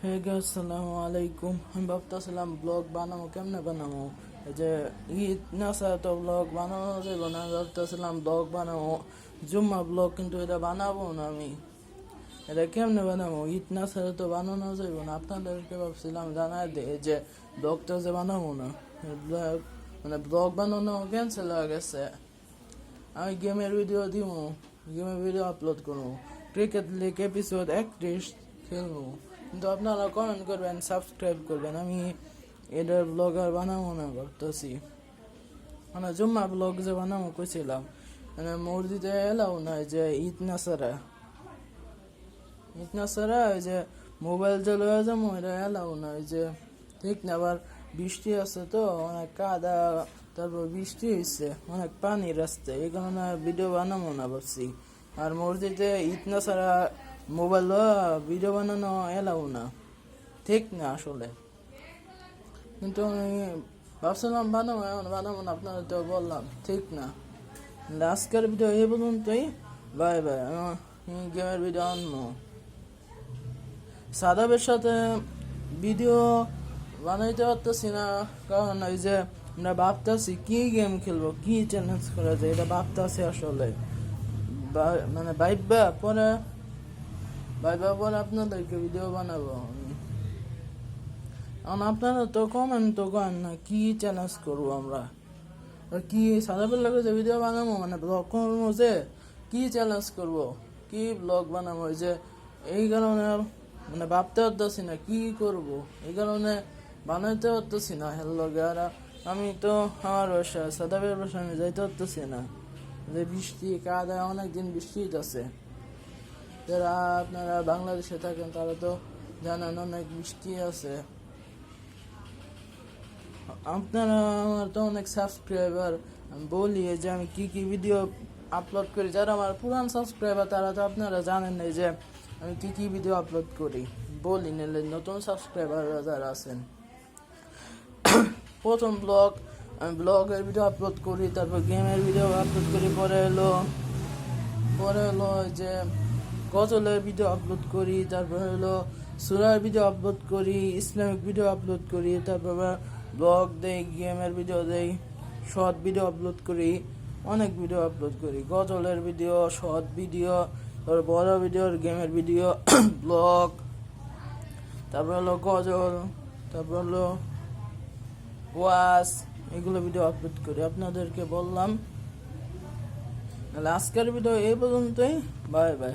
আসসালামু আলাইকুম। আমি ভাবতেছিলাম ব্লগ বানাবো, কেমনে বানাবো? এই যে ঈদ না ছাড়া তো ব্লগ বানানো যাবে না। ভাবতেছিলাম ব্লগ বানাবো, জুম্মা ব্লগ, কিন্তু এটা বানাবো না আমি। এটা কেমনে বানাবো? ঈদ না ছাড়া তো বানানো যাবে না। আপনাদেরকে ভাবছিলাম জানাই দে যে ব্লগটা যে বানাবো না, ব্লগ ব্লগ বানানো ক্যান্সেল হয়ে গেছে। আমি গেমের ভিডিও দিব, গেমের ভিডিও আপলোড করবো, ক্রিকেট লিগ এপিসোড 31 খেলবো। কিন্তু আপনারা কমেন্ট করবেন, সাবস্ক্রাইব করবেন। আমি এটার ব্লগার বানাবো না ভাবতেছি। জুম্মা ব্লগ যে বানাবো কইছিলাম, মসজিদে এলাও না যে ঈদ নাসারা ওই যে মোবাইল যে লয়ে যাবো, এটা এলাও না। ওই যে ঠিক না, আবার বৃষ্টি আছে তো, অনেক কাদা, তারপর বৃষ্টি হয়েছে, অনেক পানি রাস্তায়, এই কারণে ভিডিও বানাবো না ভাবছি। আর মসজিদে ঈদ না ছাড়া মোবাইল ভিডিও বানানো এলাও না, ঠিক না আসলে। কিন্তু আমি ভাবছিলাম বানাবো, এখন বানাবো না, আপনাদের তো বললাম ঠিক না। আজকের ভিডিও এই পর্যন্তই। Bye bye. আমি গেমের ভিডিও আনবো, সাদাবের সাথে ভিডিও বানাইতে পারতেছি না, কারণ ওই যে আমরা ভাবতেছি কি গেম খেলবো, কি চ্যালেঞ্জ করা যায়, এটা ভাবতেছি আসলে। ভাইবা পরে আপনাদেরকে ভিডিও বানাবো আমি। এখন আপনারা তো কমেন্ট তো করেন না, কি চ্যালেঞ্জ করবো আমরা, কি সাদাবের লাগে যে ভিডিও বানাবো, ব্লগ করবো, যে কি চ্যালেঞ্জ করবো, কি ব্লগ বানাবো। ওই যে এই কারণে ভাবতে পারতেছি না কি করব, এই কারণে বানাইতে পারতেছি না। লগে আর আমি তো আমার বাসা সাদাবের বাসা আমি যাইতে পারতেছি না, যে বৃষ্টি কাদা, অনেকদিন বৃষ্টি হইতেছে। যারা আপনারা বাংলাদেশে থাকেন তারা তো জানেন অনেক বৃষ্টি আছে। আপনারা আমার তো অনেক সাবস্ক্রাইবার, আমি বলি যে আমি কি কি ভিডিও আপলোড করি। যারা আমার পুরান সাবস্ক্রাইবার তারা তো আপনারা জানেন না যে আমি কি কি ভিডিও আপলোড করি, বলি নিলে নতুন সাবস্ক্রাইবার যারা আছেন। প্রথম আমি ব্লগের ভিডিও আপলোড করি, তারপর গেমের ভিডিও আপলোড করি, পরে হলো যে গজলের ভিডিও আপলোড করি, তারপর হলো সুরার ভিডিও আপলোড করি, ইসলামিক ভিডিও আপলোড করি, তারপর ব্লগ দেই, গেমের ভিডিও দেই, শর্ট ভিডিও আপলোড করি, অনেক ভিডিও আপলোড করি, গজলের ভিডিও, শর্ট ভিডিও, তারপর বড় ভিডিও, গেমের ভিডিও, ব্লগ, তারপর হলো গজল, তারপর হলো ওয়াজ, এগুলো ভিডিও আপলোড করি। আপনাদেরকে বললাম। আজকের ভিডিও এই পর্যন্তই। Bye bye.